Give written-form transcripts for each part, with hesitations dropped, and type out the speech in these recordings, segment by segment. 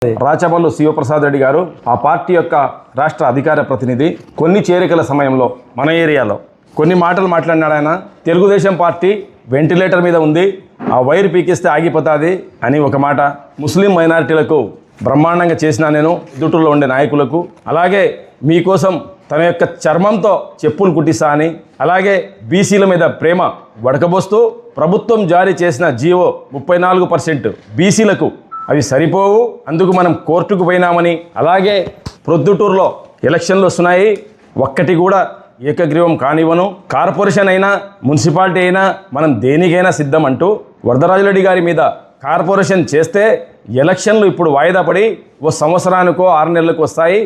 రాచమల్లు శివప్రసాద్ రెడ్డి గారు ఆ పార్టీ యొక్క రాష్ట్ర అధికార ప్రతినిధి. కొన్ని చేరికల సమయంలో మన ఏరియాలో కొన్ని మాటలు మాట్లాడినాడు ఆయన. తెలుగుదేశం పార్టీ వెంటిలేటర్ మీద ఉంది, ఆ వైర్ పీకిస్తే ఆగిపోతుంది అని ఒక మాట. ముస్లిం మైనారిటీలకు బ్రహ్మాండంగా చేసిన నేను దుట్టులో ఉండే నాయకులకు, అలాగే మీకోసం తన యొక్క చర్మంతో చెప్పులు కుట్టిస్తా అని, అలాగే బీసీల మీద ప్రేమ వడకబోస్తూ ప్రభుత్వం జారీ చేసిన జీవో 34% బీసీలకు అవి సరిపోవు, అందుకు మనం కోర్టుకు పోయినామని, అలాగే ప్రొద్దుటూరులో ఎలక్షన్లు వస్తున్నాయి, ఒక్కటి కూడా ఏకగ్రీవం కానివ్వను, కార్పొరేషన్ అయినా మున్సిపాలిటీ అయినా మనం దేనికైనా సిద్ధం అంటూ వరదరాజురెడ్డి గారి మీద కార్పొరేషన్ చేస్తే ఎలక్షన్లు ఇప్పుడు వాయిదా పడి ఓ సంవత్సరానికో 6 నెలలకు వస్తాయి,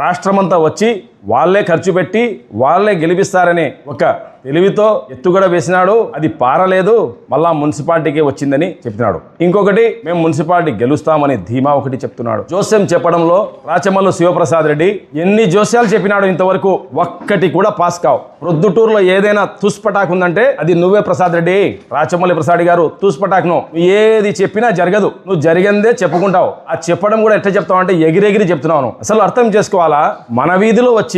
రాష్ట్రమంతా వచ్చి వాళ్ళే ఖర్చు పెట్టి వాళ్ళే గెలిపిస్తారని ఒక తెలివితో ఎత్తుగడ వేసినాడు. అది పారలేదు, మళ్ళా మున్సిపాలిటీకి వచ్చిందని చెప్తున్నాడు. ఇంకొకటి, మేము మున్సిపాలిటీ గెలుస్తామని ధీమా ఒకటి చెప్తున్నాడు. జోస్యం చెప్పడంలో రాచమల్లు శివప్రసాద్ రెడ్డి ఎన్ని జోస్యాలు చెప్పినాడు, ఇంతవరకు ఒక్కటి కూడా పాస్ కావు. ప్రొద్దుటూరులో ఏదైనా తుస్పటాక్ ఉందంటే అది నువ్వే ప్రసాద్ రెడ్డి, రాచమల్లి ప్రసాద్ గారు తుస్పటాక్. నువ్వు ఏది చెప్పినా జరగదు, నువ్వు జరిగిందే చెప్పుకుంటావు. ఆ చెప్పడం కూడా ఎట్లా చెప్తావు అంటే ఎగిరెగిరి చెప్తున్నావు. అసలు అర్థం చేసుకోవాలా, మన వీధిలో వచ్చి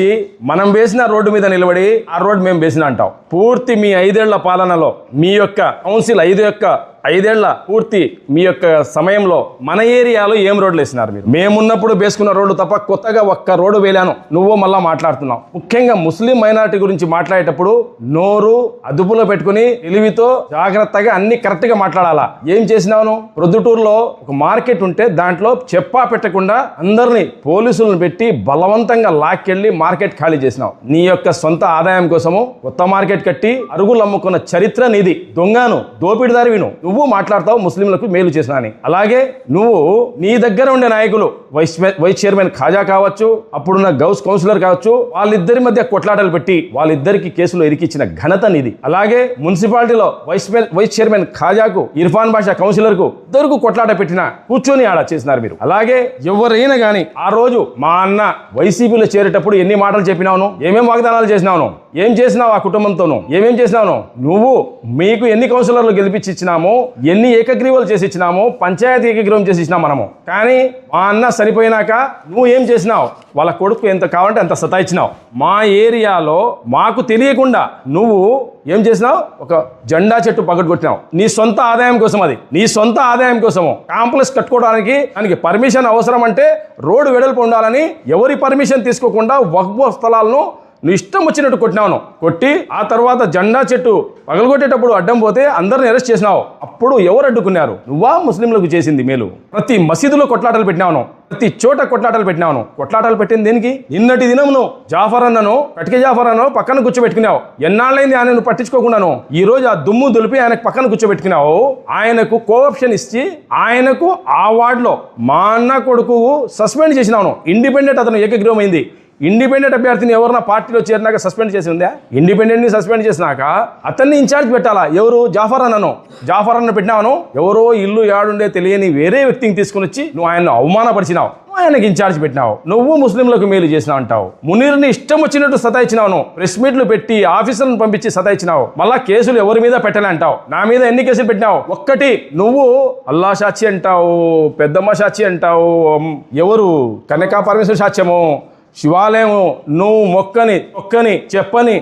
మనం వేసిన రోడ్డు మీద నిలబడి ఆ రోడ్డు మేము వేసిన అంటావు. పూర్తి మీ 5 ఏళ్ల పాలనలో మీ యొక్క కౌన్సిల్ 5 ఏళ్ల పూర్తి మీ యొక్క సమయంలో మన ఏరియాలో ఏం రోడ్లు వేసినారు మీరు? మేమున్నప్పుడు వేసుకున్న రోడ్డు తప్ప కొత్తగా ఒక్క రోడ్డు వేలాను. నువ్వు మళ్ళా మాట్లాడుతున్నావు. ముఖ్యంగా ముస్లిం మైనారిటీ గురించి మాట్లాడేటప్పుడు నోరు అదుపులో పెట్టుకుని తెలివితో జాగ్రత్తగా అన్ని కరెక్ట్ గా మాట్లాడాలా. ఏం చేసినావు? ప్రొద్దుటూరులో ఒక మార్కెట్ ఉంటే దాంట్లో చెప్పా పెట్టకుండా అందరినీ పోలీసులను పెట్టి బలవంతంగా లాక్కెళ్ళి మార్కెట్ ఖాళీ చేసినావు. నీ యొక్క సొంత ఆదాయం కోసము కొత్త మార్కెట్ కట్టి అరుగులు అమ్ముకున్న చరిత్ర నీది. దొంగను, దోపిడిదారివిను. నువ్వు మాట్లాడతావు ముస్లింలకు మేలు చేసినా అని. అలాగే నువ్వు నీ దగ్గర ఉండే నాయకులు వైస్ చైర్మన్ ఖాజా కావచ్చు, అప్పుడున్న గౌస్ కౌన్సిలర్ కావచ్చు, వాళ్ళిద్దరి మధ్య కొట్లాటలు పెట్టి వాళ్ళిద్దరికి కేసులు ఇరికిచ్చిన ఘనత నీది. అలాగే మున్సిపాలిటీలో వైస్ చైర్మన్ ఖాజాకు ఇర్ఫాన్ బాషా కౌన్సిలర్ కు ఇద్దరుకు కొట్లాట పెట్టిన కూర్చొని ఆడ చేసినారు మీరు. అలాగే ఎవరైనా గానీ ఆ రోజు మా అన్న వైసీపీలో చేరేటప్పుడు ఎన్ని మాటలు చెప్పినావును, ఏమేం వాగ్దానాలు చేసినావును, ఏం చేసినావు ఆ కుటుంబంతోనూ, ఏమేం చేసినావు నువ్వు? మీకు ఎన్ని కౌన్సిలర్లు గెలిపించి ఇచ్చినాము, ఎన్ని ఏకగ్రీవాలు చేసి ఇచ్చినాము, పంచాయతీ ఏకగ్రీవం చేసి ఇచ్చినాం మనము. కానీ మా అన్న చనిపోయినాక నువ్వు ఏం చేసినావు? వాళ్ళ కొడుకు ఎంత కావాలంటే అంత సతాయించినావు. మా ఏరియాలో మాకు తెలియకుండా నువ్వు ఏం చేసినావు? ఒక జెండా చెట్టు పగడగొట్టినావు. నీ సొంత ఆదాయం కోసం, అది నీ సొంత ఆదాయం కోసము. కాంప్లెక్స్ కట్టుకోవడానికి దానికి పర్మిషన్ అవసరం అంటే రోడ్డు వెడల్పు ఉండాలని ఎవరి పర్మిషన్ తీసుకోకుండా వక్ఫ్ స్థలాలను నువ్వు ఇష్టం వచ్చినట్టు కొట్టినావు. కొట్టి ఆ తర్వాత జెండా చెట్టు పగలగొట్టేటప్పుడు అడ్డం పోతే అందరిని అరెస్ట్ చేసినావు. అప్పుడు ఎవరు అడ్డుకున్నారు? నువ్వా ముస్లింలకు చేసింది మేలు? ప్రతి మసీదులో కొట్లాటలు పెట్టినావును, ప్రతి చోట కొట్లాటలు పెట్టినావును. కొట్లాటలు పెట్టింది దేనికి? నిన్నటి దినమును జాఫర్ అన్నను, కటిక జాఫర్ అన్నను పక్కన కూర్చోబెట్టుకున్నావు. ఎన్నాళ్ళైంది ఆయనను పట్టించుకోకుండాను. ఈ రోజు ఆ దుమ్ము దులిపి ఆయనకు పక్కన కూర్చోబెట్టుకున్నావు. ఆయనకు కోఆప్షన్ ఇచ్చి ఆయనకు ఆ వార్డులో మా అన్న కొడుకు సస్పెండ్ చేసినావును. ఇండిపెండెంట్, అతను ఏకగ్రీవం అయింది. ఇండిపెండెంట్ అభ్యర్థిని ఎవరన్నా పార్టీలో చేరినాక సస్పెండ్ చేసి ఉందా? ఇండిపెండెంట్ని సస్పెండ్ చేసినాక అతన్ని ఇన్ఛార్జ్ పెట్టాలా? ఎవరు? జాఫర్ అన్నను. జాఫర్ అన్న పెట్టినావను. ఎవరో ఇల్లు యాడుండే తెలియని వేరే వ్యక్తిని తీసుకుని వచ్చి నువ్వు ఆయన్ను అవమానపరిచినావు, ఆయనకి ఇన్ఛార్జ్ పెట్టినావు. నువ్వు ముస్లింలకు మేలు చేసినావు అంటావు. మునీర్ని ఇష్టం వచ్చినట్టు సతాయించినావు. ప్రెస్ మీట్లు పెట్టి ఆఫీసర్లను పంపించి సతాయించినావు. మళ్ళా కేసులు ఎవరి మీద పెట్టలే అంటావు. నా మీద ఎన్ని కేసులు పెట్టినావు? ఒక్కటి. నువ్వు అల్లా సాక్షి అంటావు, పెద్దమ్మ సాక్షి అంటావు, ఎవరు కనకా పరమేశ్వర సాక్ష్యము, శివాలయము, నువ్వు మొక్కని చెప్పని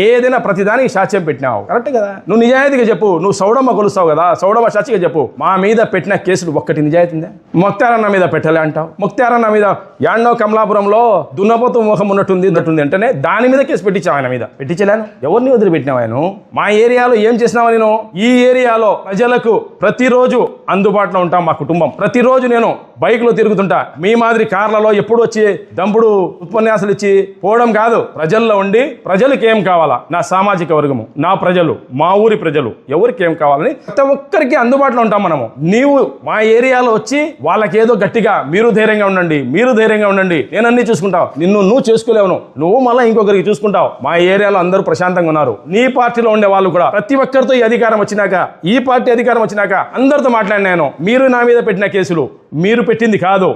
ఏదైనా ప్రతిదానికి సాక్ష్యం పెట్టినావు. కరెక్ట్ కదా? నువ్వు నిజాయితీగా చెప్పు. నువ్వు సౌడమ్మ కొలుస్తావు కదా, సౌడమ్మ సాక్షిగా చెప్పు. మా మీద పెట్టిన కేసులు ఒక్కటి నిజాయితీందా? ముక్తారన్న మీద పెట్టలే అంటావు. ముక్తారన్న మీద యాడ్నో కమలాపురంలో దున్నపోతు ముఖం ఉన్నట్టుంది అంటేనే దాని మీద కేసు పెట్టించావు. ఆయన మీద పెట్టించలేను. ఎవరిని వదిలిపెట్టినావు? ఆయన మా ఏరియాలో ఏం చేసినావు? నేను ఈ ఏరియాలో ప్రజలకు ప్రతిరోజు అందుబాటులో ఉంటాం. మా కుటుంబం ప్రతిరోజు నేను బైక్లో తిరుగుతుంటా. మీ మాదిరి కార్లలో ఎప్పుడు వచ్చి దంపుడు ఉపన్యాసాలు ఇచ్చి పోవడం కాదు. ప్రజల్లో ఉండి ప్రజలకు ఏం కావాలా, నా సామాజిక వర్గము, నా ప్రజలు, మా ఊరి ప్రజలు ఎవరికి ఏం కావాలని ప్రతి ఒక్కరికి అందుబాటులో ఉంటాం మనము. నీవు మా ఏరియాలో వచ్చి వాళ్ళకి ఏదో గట్టిగా మీరు ధైర్యంగా ఉండండి, నేను అన్ని చూసుకుంటావు. నువ్వు చేసుకోలేవు. నువ్వు మళ్ళీ ఇంకొకరికి చూసుకుంటావు. మా ఏరియాలో అందరూ ప్రశాంతంగా ఉన్నారు. నీ పార్టీలో ఉండే వాళ్ళు కూడా ప్రతి ఒక్కరితో ఈ పార్టీ అధికారం వచ్చినాక అందరితో మాట్లాడినాను. మీరు నా మీద పెట్టిన కేసులు మీరు పెట్టింది కాదు,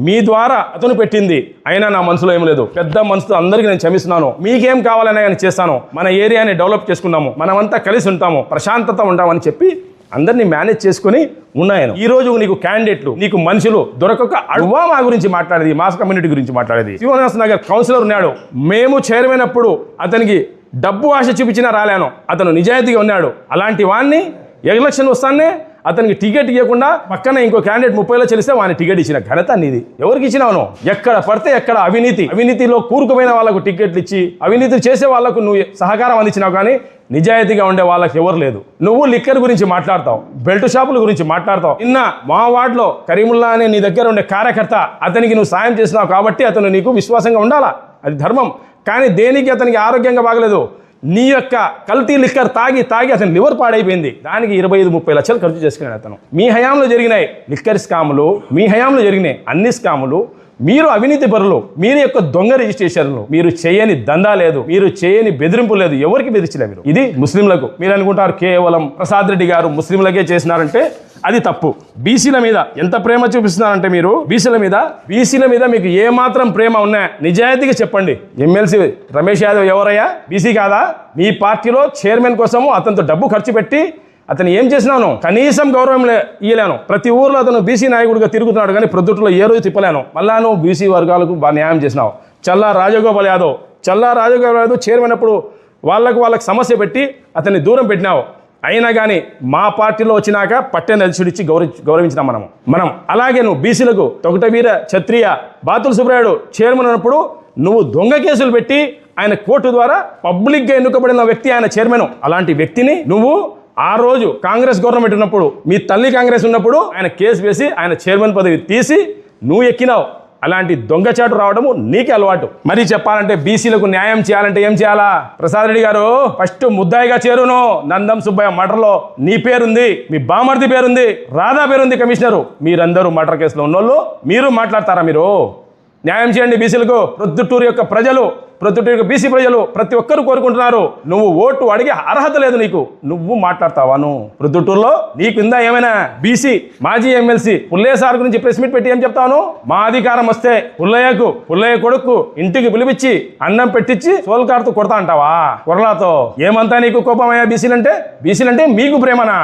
మీ ద్వారా అతను పెట్టింది. అయినా నా మనసులో ఏం లేదు. పెద్ద మనసుతో అందరికీ నేను క్షమిస్తున్నాను. మీకేం కావాలనే నేను చేస్తాను. మన ఏరియాని డెవలప్ చేసుకున్నాము, మనమంతా కలిసి ఉంటాము, ప్రశాంతత ఉంటామని చెప్పి అందరినీ మేనేజ్ చేసుకొని ఉన్నాయను. ఈ రోజు నీకు క్యాండిడేట్లు, నీకు మనుషులు దొరకక అడువా మా గురించి మాట్లాడేది, మాస్ కమ్యూనిటీ గురించి మాట్లాడేది. శివనాథ్ నగర్ కౌన్సిలర్ ఉన్నాడు, మేము చైర్మన్ అప్పుడు అతనికి డబ్బు ఆశ చూపించినా రాలేను, అతను నిజాయితీగా ఉన్నాడు. అలాంటి వాడిని ఎలక్షన్ వస్తానే అతనికి టికెట్ ఇవ్వకుండా పక్కన ఇంకో క్యాండిడేట్ 30,000 చెల్లిస్తే వాని టికెట్ ఇచ్చిన ఘనత నీది. ఎవరికి ఇచ్చినావు? ఎక్కడ పడితే ఎక్కడ అవినీతిలో కూరుకుపోయిన వాళ్ళకు టికెట్లు ఇచ్చి అవినీతి చేసే వాళ్ళకు నువ్వు సహకారం అందించినావు, కానీ నిజాయితీగా ఉండే వాళ్ళకి ఎవరు లేదు. నువ్వు లిక్కర్ గురించి మాట్లాడతావు, బెల్ట్ షాపుల గురించి మాట్లాడతావు. నిన్న మా వార్డులో కరీముల్లా అనే నీ దగ్గర ఉండే కార్యకర్త, అతనికి నువ్వు సాయం చేసినావు కాబట్టి అతను నీకు విశ్వాసంగా ఉండాలా, అది ధర్మం. కానీ దేనికి అతనికి ఆరోగ్యంగా బాగలేదు, నీ యొక్క కల్తీ లిక్కర్ తాగి అతని లివర్ పాడైపోయింది. దానికి 25-30 లక్షలు ఖర్చు చేసుకున్నాడు అతను. మీ హయాంలో జరిగినాయి లిక్కర్ స్కాములు, మీ హయాంలో జరిగినాయి అన్ని స్కాములు. మీరు అవినీతి పరులు, మీరు యొక్క దొంగ రిజిస్ట్రేషన్లు, మీరు చేయని దందా లేదు, మీరు చేయని బెదిరింపు లేదు, ఎవరికి బెదిరించలే మీరు. ఇది ముస్లింలకు. మీరు అనుకుంటారు కేవలం ప్రసాద్ రెడ్డి గారు ముస్లింలకే చేసినారంటే అది తప్పు. బీసీల మీద ఎంత ప్రేమ చూపిస్తున్నారంటే మీరు బీసీల మీద మీకు ఏమాత్రం ప్రేమ ఉన్నా నిజాయితీగా చెప్పండి. ఎమ్మెల్సీ రమేష్ యాదవ్ ఎవరయ్యా? బీసీ కాదా? మీ పార్టీలో చైర్మన్ కోసము అతనితో డబ్బు ఖర్చు పెట్టి అతను ఏం చేసినాను? కనీసం గౌరవం ఇయ్యలేను. ప్రతి ఊర్లో అతను బీసీ నాయకుడిగా తిరుగుతున్నాడు, కానీ ప్రొద్దుట్లో ఏ రోజు తిప్పలేను. మళ్ళా నువ్వు బీసీ వర్గాలకు బాగా న్యాయం చేసినావు. చల్లా రాజగోపాల్ యాదవ్ చైర్మన్ అప్పుడు వాళ్ళకు సమస్య పెట్టి అతన్ని దూరం పెట్టినావు. అయినా కానీ మా పార్టీలో వచ్చినాక పట్టె నలుచుడిచ్చి గౌరవించినాం మనం. అలాగే నువ్వు బీసీలకు తొకటవీర క్షత్రియ బాతుల సుబ్రాయుడు చైర్మన్ అన్నప్పుడు నువ్వు దొంగ కేసులు పెట్టి ఆయన కోర్టు ద్వారా పబ్లిక్గా ఎన్నుకబడిన వ్యక్తి ఆయన చైర్మన్. అలాంటి వ్యక్తిని నువ్వు ఆ రోజు కాంగ్రెస్ గవర్నమెంట్ ఉన్నప్పుడు, మీ తల్లి కాంగ్రెస్ ఉన్నప్పుడు ఆయన కేసు వేసి ఆయన చైర్మన్ పదవి తీసి నువ్వు ఎక్కినావు. అలాంటి దొంగచాటు రావడము నీకే అలవాటు. మరి చెప్పాలంటే బీసీలకు న్యాయం చేయాలంటే ఏం చేయాలా? ప్రసాద్ రెడ్డి గారు ఫస్ట్ ముద్దాయిగా చేరును. నందం సుబ్బయ్య మర్డర్లో నీ పేరుంది, మీ బామర్ది పేరుంది, రాధా పేరుంది కమిషనరు. మీరందరూ మర్డర్ కేసులో ఉన్నోళ్ళు మీరు మాట్లాడతారా? మీరు న్యాయం చేయండి బీసీలకు. ప్రొద్దుటూరు యొక్క ప్రజలు, ప్రొద్దుటూరు బీసీ ప్రజలు ప్రతి ఒక్కరు కోరుకుంటున్నారు. నువ్వు ఓటు అడిగే అర్హత లేదు నీకు, నువ్వు మాట్లాడతావా? నువ్వు ప్రొద్దుటూరులో నీకుందా ఏమైనా? బీసీ మాజీ ఎమ్మెల్సీ పుల్లయ్య సార్ గురించి ప్రెస్ మీట్ పెట్టి ఏం చెప్తాను? మా అధికారం వస్తే పుల్లయ్య కొడుకు ఇంటికి పిలిపించి అన్నం పెట్టించి సోల్కార్తో కొడతా అంటావా? కొరలాతో ఏమంతా నీకు కోపమయ్యా? బీసీలంటే మీకు ప్రేమనా?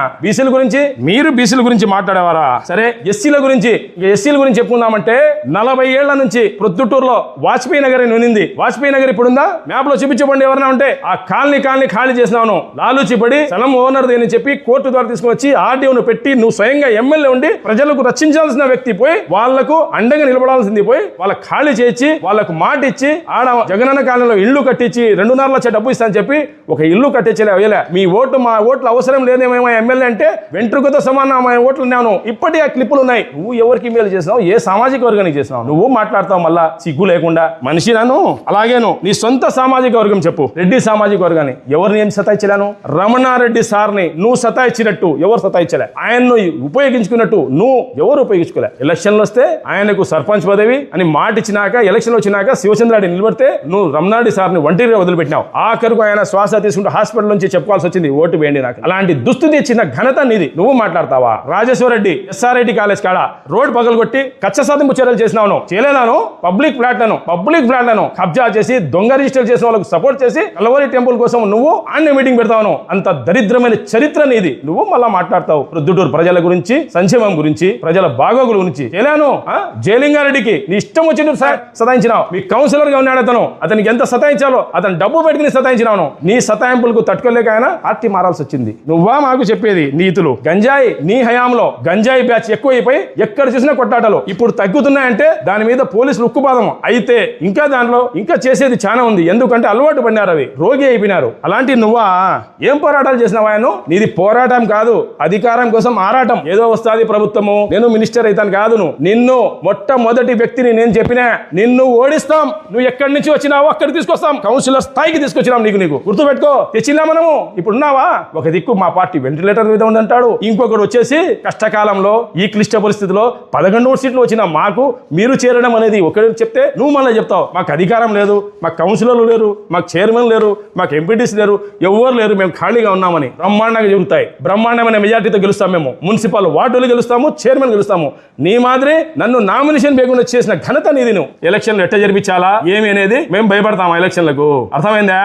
మీరు బీసీల గురించి మాట్లాడేవారా? సరే, ఎస్సీల గురించి చెప్పుకుందామంటే 40 ఏళ్ల నుంచి ప్రొద్దుటూరులో వాజ్పేయి నగర్ ఉన్నింది. వాజ్పేయి నగర్ ఇప్పుడు ఉందా? మ్యాప్ లో చూపించబడి ఎవరైనా ఉంటే ఆ కాలనీ ఖాళీ చేసినావు. లాలూచిపడి స్థలం ఓనర్ అని చెప్పి కోర్టు ద్వారా తీసుకుని వచ్చి ఆర్డీఓను పెట్టి నువ్వు స్వయంగా ఎమ్మెల్యే ఉండి ప్రజలకు రక్షించాల్సిన వ్యక్తి పోయి వాళ్లకు అండగా నిలబడాల్సింది పోయి వాళ్ళకి ఖాళీ చేయించి వాళ్ళకు మాట ఇచ్చి ఆడ జగనన్న కాలనీలో ఇల్లు కట్టించి 2.5 లక్షల డబ్బు ఇస్తానని చెప్పి ఒక ఇల్లు కట్టించలే. మీ ఓటు మా ఓట్లు అవసరం లేదేమో ఎమ్మెల్యే అంటే వెంట్రుకతో సమానం ఓట్లు ఉన్నాను. ఇప్పటి ఆ క్లిప్పులు ఉన్నాయి. నువ్వు ఎవరికి మేలు చేసినావు? ఏ సామాజిక వర్గానికి చేసినావు? నువ్వు మాట్లాడతావు మళ్ళా సిగ్గు లేకుండా. మనిషి నన్ను అలాగేను నీ సొంత సామాజిక వర్గం చెప్పు. రెడ్డి సామాజిక వర్గాన్ని ఎవరిని ఏం సతాయించలేను? రమణారెడ్డి సార్ని నువ్వు సతాయించినట్టు ఎవరు సతాయించలే. ఆయన్ను ఉపయోగించుకున్నట్టు నువ్వు ఎవరు ఉపయోగించుకోలే. ఎలక్షన్లు వస్తే ఆయనకు సర్పంచ్ పదవి అని మాట ఇచ్చినాక ఎలక్షన్ వచ్చినాక శివచంద్రారెడ్డి నిలబడితే నువ్వు రమణారెడ్డి సార్ని ఒంటరిగా వదిలిపెట్టినావు. ఆఖరుకు ఆయన శ్వాస తీసుకుంటూ హాస్పిటల్ నుంచి చెప్పుకోవాల్సి వచ్చింది ఓటు వేయండి నాకు. అలాంటి దుస్థితి ఇచ్చిన ఘనత నీది. నువ్వు మాట్లాడతావా? రాజేశ్వర రెడ్డి ఎస్ఆర్ఐటి కాలేజ్ కాడ రోడ్ పగలగొట్టి కచ్చ సాధింపు చర్యలు చేసినావు. చేయలేదాను? పబ్లిక్ ఫ్లాట్లను కబ్జా చేసి దొంగ రిజిస్టర్ చేసిన వాళ్ళకు సపోర్ట్ చేసి కలవరి టెంపుల్ కోసం నువ్వు అన్ని మీటింగ్ పెడతావు. అంత దరిద్రమైన చరిత్ర నీది. నువ్వు మళ్ళా మాట్లాడతావు ప్రొద్దుటూరు ప్రజల గురించి, సంక్షేమం గురించి, ప్రజల బాగోగుల గురించి. చేయలేను? జయలింగారెడ్డికి నీ ఇష్టం వచ్చినట్టు సతాయించినావు. మీ కౌన్సిలర్ గా ఉన్నాడు అతనికి ఎంత సతాయించాలో అతను డబ్బు పెట్టుకుని సతాయించినావు. నీ సతాయింపులకు తట్టుకోలేక ఆయన పార్టీ మారాల్సి వచ్చింది. నువ్వా మాకు చెప్పేది నీతులు? గంజాయి నీ హయాంలో గంజాయి బ్యాచ్ ఎక్కువైపోయి ఎక్కడ చూసినా కొట్టాటలు. ఇప్పుడు తగ్గుతున్నాయంటే దాని మీద పోలీసులు ఉక్కుపాదం అయితే ఇంకా దాంట్లో ఇంకా చేసేది చాలా ఉంది. ఎందుకంటే అలవాటు పడినారు, అవి రోగి అయిపోయినారు. అలాంటి నువ్వా ఏం పోరాటాలు చేసినావా? నీది పోరాటం కాదు, అధికారం కోసం ఆరాటం. ఏదో వస్తుంది ప్రభుత్వము, నేను మినిస్టర్ అవుతాను కాదు. నిన్ను మొట్టమొదటి వ్యక్తిని నేను చెప్పినా, నిన్ను ఓడిస్తాం. నువ్వు ఎక్కడి నుంచి వచ్చినావో అక్కడికి తీసుకొస్తాం. కౌన్సిలర్ స్థాయికి తీసుకొచ్చినాం. నీకు గుర్తు పెట్టుకో. తెచ్చినా మనము ఇప్పుడున్నావా? ఒక దిక్కు మా పార్టీ వెంటిలేటర్ మీద ఉందంటాడు, ఇంకొకటి వచ్చేసి కష్టకాలంలో ఈ క్లిష్ట పరిస్థితిలో 11 సీట్లు వచ్చిన మాకు మీరు చేరడం అనేది ఒకటి చెప్తే నువ్వు మళ్ళీ చెప్తావు మాకు అధికారం లేదు, మాకు కౌన్సిలర్లు లేరు, మాకు చైర్మన్ లేరు, మాకు ఎంపీటీసీ లేరు, ఎవరు లేరు, మేము ఖాళీగా ఉన్నామని బ్రహ్మాండంగా జరుగుతాయి. బ్రహ్మాండమైన మెజార్టీతో గెలుస్తాం. మేము మున్సిపల్ వార్డులు గెలుస్తాము, చైర్మన్ గెలుస్తాము. నీ మాదిరి నన్ను నామినేషన్ వేయకుండా చేసిన ఘనత నీది. నువ్వు ఎలక్షన్లు ఎట్ట జరిపించాలా ఏమి అనేది మేము భయపడతాం. ఎలక్షన్లకు అర్థమైందా?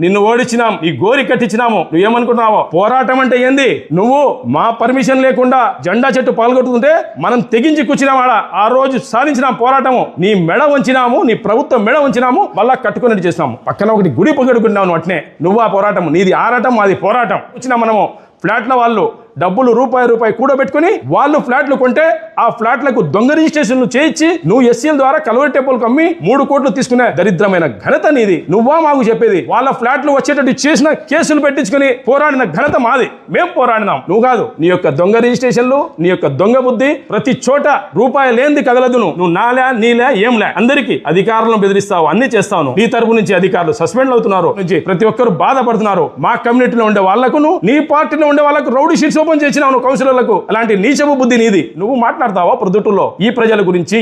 నిన్ను ఓడించినాం, నీ గోరి కట్టించినాము. నువ్వేమనుకుంటున్నావో పోరాటం అంటే ఏంది? నువ్వు మా పర్మిషన్ లేకుండా జెండా చెట్టు పాల్గొట్టుకుంటే మనం తెగించి కూర్చున్నావాడ. ఆ రోజు సాధించినాం పోరాటము. నీ మెడ వంచినాము, నీ ప్రభుత్వం మెడ వంచినాము, మళ్ళా కట్టుకున్నట్టు చేసినాము. పక్కన ఒకటి గుడి పొగడుకున్నావు అట్నే. నువ్వు ఆ పోరాటం, నీది ఆరాటం, మాది పోరాటం. వచ్చినా మనము ఫ్లాట్ల వాళ్ళు డబ్బులు రూపాయి కూడబెట్టుకుని వాళ్ళు ఫ్లాట్లు కొంటే ఆ ఫ్లాట్లకు దొంగ రిజిస్ట్రేషన్లు చేయించి నువ్వు ఎస్సీల ద్వారా కలవరి టెంపుల్కి అమ్మి 3 కోట్లు తీసుకునే దరిద్రమైన ఘనత నీది. నువ్వా మాకు చెప్పేది? వాళ్ళ ఫ్లాట్లు వచ్చేటట్టు చేసిన కేసులు పెట్టించుకుని పోరాడిన ఘనత మాది. మేము పోరాడినాం, నువ్వు కాదు. నీ యొక్క దొంగ రిజిస్ట్రేషన్లు, నీ యొక్క దొంగ బుద్ధి, ప్రతి చోట రూపాయి లేనిది కదలదు. నువ్వు నాలే నీలే ఏంలే అందరికీ అధికారులను బెదిరిస్తావు, అన్ని చేస్తావు. నీ తరపు నుంచి అధికారులు సస్పెండ్ అవుతున్నారు, నుంచి ప్రతి ఒక్కరు బాధపడుతున్నారు. మా కమ్యూనిటీలో ఉండే వాళ్లకు, నీ పార్టీలో ఉండే వాళ్ళకు రౌడీ షీట్స్ ఓపెన్ చేసినావు నువ్వు కౌన్సిలర్లకు. అలాంటి నీచపు బుద్ధి నీది. నువ్వు మాట్లాడతావా ప్రొద్దుటూరులో ఈ ప్రజల గురించి,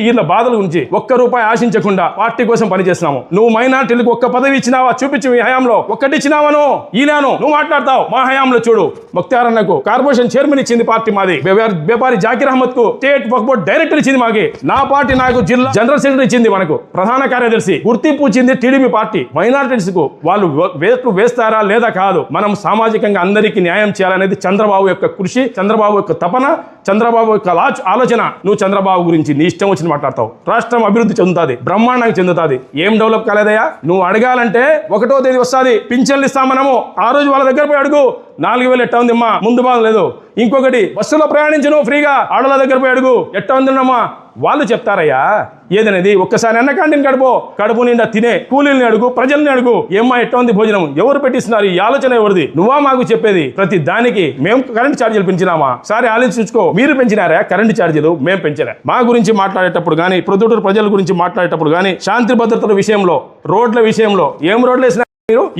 వీళ్ళ బాధల గురించి? ఒక్క రూపాయి ఆశించకుండా పార్టీ కోసం పనిచేస్తున్నాము. నువ్వు మైనార్టీలకు ఒక్క పదవి ఇచ్చినావా? చూపించు. ఈ హయాంలో ఒక్కటి ఇచ్చినావను, ఈనాను నువ్వు మాట్లాడతావు. మా హయాంలో చూడు, ముక్తారన్నకు కార్పొరేషన్ చైర్మన్ ఇచ్చింది పార్టీ మాది. వ్యాపారి జాకీర్ అహ్మద్ కు స్టేట్ వక్ఫ్ బోర్డ్ డైరెక్టర్ ఇచ్చింది మాకి. నా పార్టీ నాకు జిల్లా జనరల్ సెక్రటరీ ఇచ్చింది, మనకు ప్రధాన కార్యదర్శి గుర్తింపు ఇచ్చింది టీడీపీ పార్టీ. మైనారిటీస్ కు వాళ్ళు వేస్తారా లేదా కాదు. మనం సామాజికంగా అందరికీ న్యాయం చేయాలనేది చంద్రబాబు యొక్క కృషి, చంద్రబాబు యొక్క తపన, చంద్రబాబు యొక్క ఆలోచన. నువ్వు చంద్రబాబు గురించి నీ ఇష్టం వచ్చి మాట్లాడతావు. రాష్ట్రం అభివృద్ధి చెందుతుంది, బ్రహ్మాండంగా చెందుతుంది. ఏం డెవలప్ కాలేదయ్యా? నువ్వు అడగాలంటే 1వ తేదీ వస్తుంది, పింఛన్లు ఇస్తాం మనము. ఆ రోజు వాళ్ళ దగ్గర పోయి అడుగు. 4,000 ఎట్టా ఉందమ్మా, ముందు బాగా లేదు. ఇంకొకటి, బస్సులో ప్రయాణించను ఫ్రీగా, ఆడల దగ్గర పోయి అడుగు, ఎట్టా ఉందమ్మా. వాళ్ళు చెప్తారయ్యా ఏదనేది. ఒక్కసారి అన్న క్యాంటీన్ కడుపు నిండా తినే కూలీల్ని అడుగు, ప్రజల్ని అడుగు, ఏమ్మా ఎట్టా ఉంది భోజనం, ఎవరు పెట్టిస్తున్నారు, ఈ ఆలోచన ఎవరిది? నువ్వా మాకు చెప్పేది? ప్రతి దానికి మేము కరెంట్ ఛార్జీలు పెంచినామా? సరే ఆలోచించుకో. మీరు పెంచినారా కరెంట్ ఛార్జీలు? మేము పెంచలే. మా గురించి మాట్లాడేటప్పుడు కానీ, ప్రొద్దుటూరు ప్రజల గురించి మాట్లాడేటప్పుడు కానీ, శాంతి భద్రతల విషయంలో, రోడ్ల విషయంలో ఏం రోడ్లు వేసినా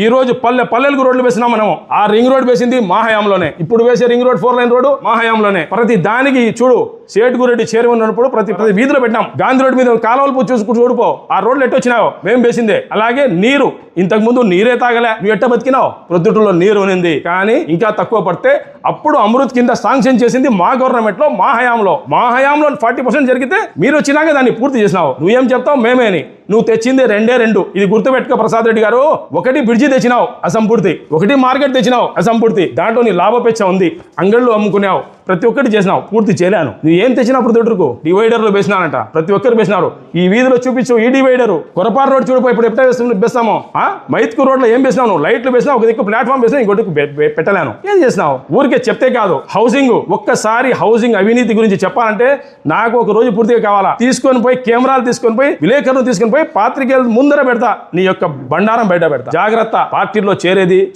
ఈ రోజు పల్లెలకు రోడ్లు వేసినాం మనము. ఆ రింగ్ రోడ్ వేసింది మా హయాంలోనే. ఇప్పుడు వేసే రింగ్ రోడ్ 4 లైన్ రోడ్ మా హయాంలోనే. ప్రతి దానికి చూడు, సేటుగురెడ్డి చైర్మన్ ఉన్నప్పుడు ప్రతి వీధిలో పెట్టినాం. గాంధీ రోడ్ మీద కాలువలు చూడుపో, ఆ రోడ్లు ఎట్టొచ్చినావు మేము వేసిందే. అలాగే నీరు, ఇంతకు ముందు నీరే తాగలే, నువ్వు ఎట్ట బతికినావు? ప్రొద్దుటూరులో నీరు ఉంది, కానీ ఇంకా తక్కువ పడితే అప్పుడు అమృత్ కింద శాంక్షన్ చేసింది మా గవర్నమెంట్ లో, మా హయాంలో. మా హయాంలో 40% జరిగితే మీరు వచ్చినాక దాన్ని పూర్తి చేసినావు. నువ్వేం చెప్తావు? మేమేని. నువ్వు తెచ్చింది 2. ఇది గుర్తుపెట్టుకో ప్రసాద్ రెడ్డి గారు. 1 బ్రిడ్జి తెచ్చినావు అసంపూర్తి, 1 మార్కెట్ తెచ్చినావు అసంపూర్తి. దాంట్లో నీ లాభపేక్ష ఉంది, అంగళ్ళు అమ్ముకున్నావు, ప్రతి ఒక్కటి చేసినావు, పూర్తి చేయలేను. నువ్వు ఏం తెచ్చినావు? ప్రొద్దుటూరుకు డివైడర్లు వేసినానంట, ప్రతి ఒక్కరు వేసినారు. ఈ వీధిలో చూపించు ఈ డివైడరు. కొరపారు రోడ్ చూడిపో, ఇప్పుడు ఎప్పుడైతే వేస్తామో. మైత్కు రోడ్లో ఏం వేసినావు? నువ్వు లైట్లు వేసినావు, ఒక దిక్కు ప్లాట్ఫామ్ వేసినా, ఇంకోటికి పెట్టలేను. ఏం చేసినావు? ఊరికే చెప్తే కాదు. హౌసింగ్, ఒక్కసారి హౌసింగ్ అవినీతి గురించి చెప్పాలంటే నాకు ఒక రోజు పూర్తిగా కావాలా. తీసుకొని పోయి కెమెరాలు తీసుకొని పోయి, విలేకరులు తీసుకొని పోయి, పాత్రికేయుల ముందర పెడతా, నీ యొక్క బండారం బయట పెడతా. జాగ్రత్త. పార్టీలో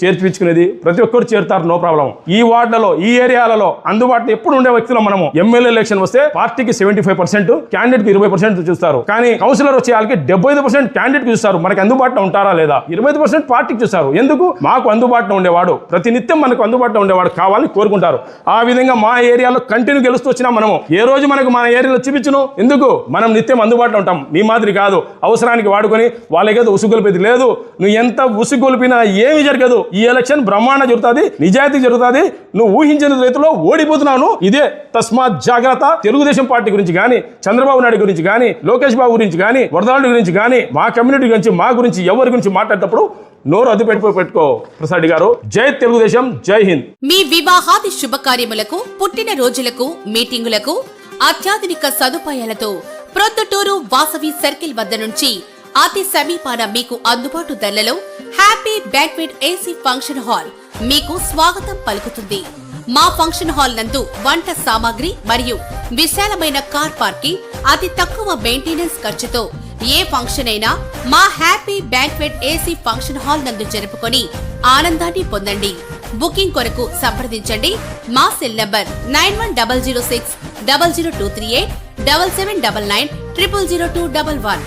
చేర్పించుకునేది ప్రతి ఒక్కరు చేరుతారు, నో ప్రాబ్లం. ఈ వార్డులలో, ఈ ఏరియాలలో అందుబాటులో ఎప్పుడు ఉండే వ్యక్తులు మనము. ఎమ్మెల్యే ఎలక్షన్ వస్తే పార్టీకి 75%, క్యాండిడేట్ కి 20% చూస్తారు. కానీ కౌన్సిలర్ వచ్చే వాళ్ళకి 75% క్యాండిడేట్ చూస్తారు. మనకి అందుబాటులో ఉంటారా లేదా? 25% పార్టీకి చూస్తారు. ఎందుకు? మాకు అందుబాటులో ఉండేవాడు, ప్రతినిత్యం మనకు అందుబాటులో ఉండేవాడు కావాలని కోరుకుంటారు. ఆ విధంగా మా ఏరియాలో కంటిన్యూ గెలుస్తూ వచ్చినాం మనము. ఏ రోజు మనకు మన ఏరియాలో చూపించును? ఎందుకు? మనం నిత్యం అందుబాటులో ఉంటాం. మీ మాదిరి కాదు, అవసరానికి వాడుకొని వాళ్ళకేదో ఉసుగొలిపేది లేదు. నువ్వు ఎంత ఉసుగొలిపినా ఏమి జరగదు. ఈ ఎలక్షన్ బ్రహ్మాండ జరుగుతుంది, నిజాయితీ జరుగుతుంది. నువ్వు ఊహించిన రీతిలో ఓడిపోతున్నావు. ఇదే తస్మాత్ జాగ్రత్త. తెలుగుదేశం పార్టీ గురించి కానీ, చంద్రబాబు నాయుడు గురించి కానీ, లోకేష్ బాబు గురించి కానీ, వరదరాజు గురించి కానీ, మా కమ్యూనిటీ గురించి, మా గురించి, ఎవరి గురించి మాట్లాడేటప్పుడు నోరు అదు పెట్టుకో ప్రసాద్ గారు. జై తెలుగుదేశం, జై హింద్. మీ వివాహాది శుభకార్యములకు, పుట్టిన రోజులకు, మీటింగులకు అత్యాధునిక సదుపాయాలతో ప్రొద్దుటూరు వాసవి సర్కిల్ వద్ద నుంచి అతి సమీపాన మీకు అందుబాటు ధరలలో happy banquet AC function hall మీకు స్వాగతం పలుకుతుంది. మా ఫంక్షన్ హాల్ నందు వంట సామాగ్రి మరియు విశాలమైన కార్ పార్కింగ్, అతి తక్కువ మెయింటెనెన్స్ ఖర్చుతో ఏ ఫంక్షన్ అయినా మా happy banquet AC function hall నందు జరుపుకొని ఆనందాన్ని పొందండి. బుకింగ్ కొరకు సంప్రదించండి. మా సెల్ నంబర్ 9100600238 7799 000211.